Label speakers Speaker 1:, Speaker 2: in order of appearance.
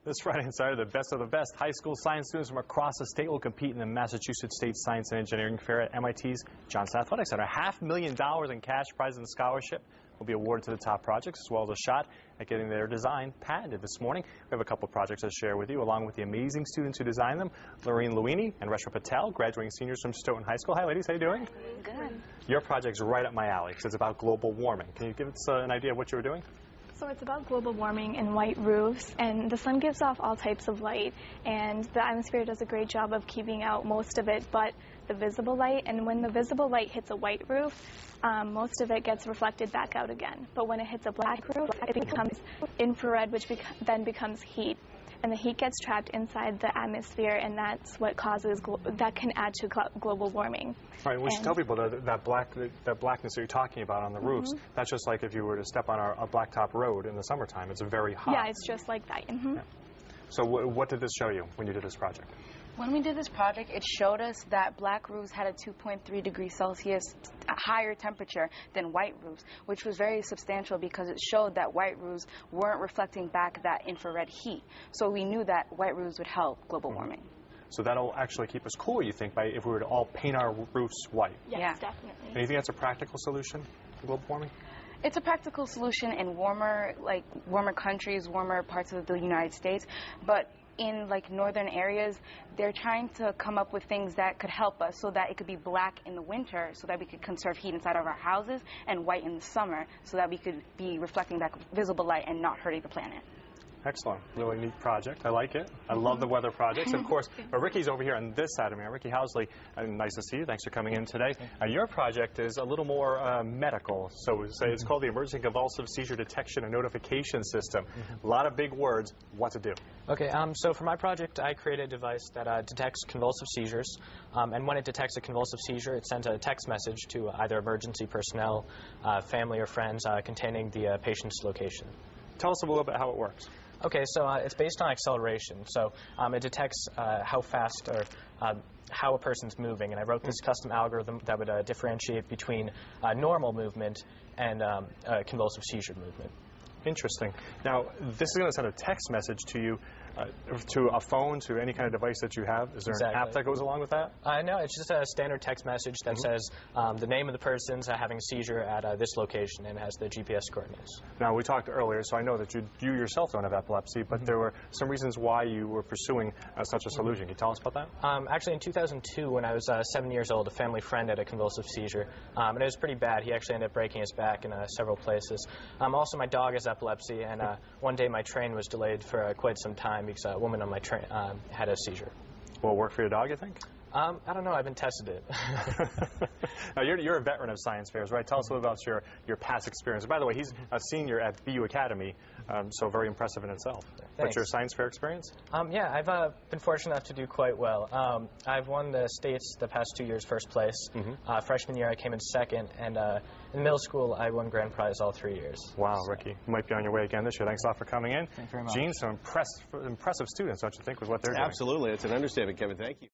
Speaker 1: This Friday inside the best of the best. High school science students from across the state will compete in the Massachusetts State Science and Engineering Fair at MIT's Johnson Athletic Center. $500,000 in cash prizes and scholarship will be awarded to the top projects, as well as a shot at getting their design patented this morning. We have a couple of projects to share with you, along with the amazing students who designed them. Lorene Luini and Reshma Patel, graduating seniors from Stoughton High School. Hi, ladies. How you doing?
Speaker 2: Good.
Speaker 1: Your project's right up my alley because it's about global warming. Can you give us an idea of what you were doing?
Speaker 2: So it's about global warming and white roofs, and the sun gives off all types of light, and the atmosphere does a great job of keeping out most of it but the visible light, and when the visible light hits a white roof, most of it gets reflected back out again. But when it hits a black roof, it becomes infrared, which then becomes heat. And the heat gets trapped inside the atmosphere, and that's what causes, that can add to global warming.
Speaker 1: Right, we should tell people that blackness that you're talking about on the roofs, that's just like if you were to step on a blacktop road in the summertime. It's very hot.
Speaker 2: Yeah, it's just like that.
Speaker 1: Yeah. So what did this show you when you did this project?
Speaker 3: When we did this project, it showed us that black roofs had a 2.3 degrees Celsius higher temperature than white roofs, which was very substantial because it showed that white roofs weren't reflecting back that infrared heat. So we knew that white roofs would help global warming.
Speaker 1: So that'll actually keep us cool, you think, if we were to all paint our roofs white?
Speaker 2: Yes, definitely.
Speaker 1: And you think that's a practical solution to global warming?
Speaker 3: It's a practical solution in warmer countries, warmer parts of the United States, but in northern areas, they're trying to come up with things that could help us so that it could be black in the winter so that we could conserve heat inside of our houses, and white in the summer so that we could be reflecting back visible light and not hurting the planet.
Speaker 1: Excellent. Really neat project. I like it. I love the weather projects. Of course, Ricky's over here on this side of me. Ricky Housley, nice to see you. Thanks for coming in today. Your project is a little more medical, so we say. It's called the Emergency Convulsive Seizure Detection and Notification System. A lot of big words. What to do?
Speaker 4: Okay, so for my project, I created a device that detects convulsive seizures, and when it detects a convulsive seizure, it sends a text message to either emergency personnel, family, or friends containing the patient's location.
Speaker 1: Tell us a little bit how it works.
Speaker 4: Okay, so it's based on acceleration. So it detects how fast or how a person's moving, and I wrote this custom algorithm that would differentiate between normal movement and convulsive seizure movement.
Speaker 1: Interesting. Now, this is going to send a text message to you, to a phone, to any kind of device that you have. Is there an app that goes along with that?
Speaker 4: No, it's just a standard text message that says the name of the person's having a seizure at this location and has the GPS coordinates.
Speaker 1: Now, we talked earlier, so I know that you yourself don't have epilepsy, but there were some reasons why you were pursuing such a solution. Can you tell us about that?
Speaker 4: Actually, in 2002, when I was 7 years old, a family friend had a convulsive seizure, and it was pretty bad. He actually ended up breaking his back in several places. Also, my dog has epilepsy, and one day my train was delayed for quite some time because a woman on my train had a seizure.
Speaker 1: Will it work for your dog, you think?
Speaker 4: I don't know. I haven't tested it.
Speaker 1: Now, you're a veteran of science fairs, right? Tell us a little about your past experience. By the way, he's a senior at BU Academy, so very impressive in itself.
Speaker 4: Thanks.
Speaker 1: But your science fair experience?
Speaker 4: Yeah, I've been fortunate enough to do quite well. I've won the states the past 2 years first place. Freshman year, I came in second, and in middle school, I won grand prize all 3 years.
Speaker 1: Wow, Ricky, you might be on your way again this year. Thanks a lot for coming in.
Speaker 4: Thank you very much.
Speaker 1: Gene, some impressive students, don't you think, with what they're doing?
Speaker 5: Absolutely. It's an understatement, Kevin. Thank you.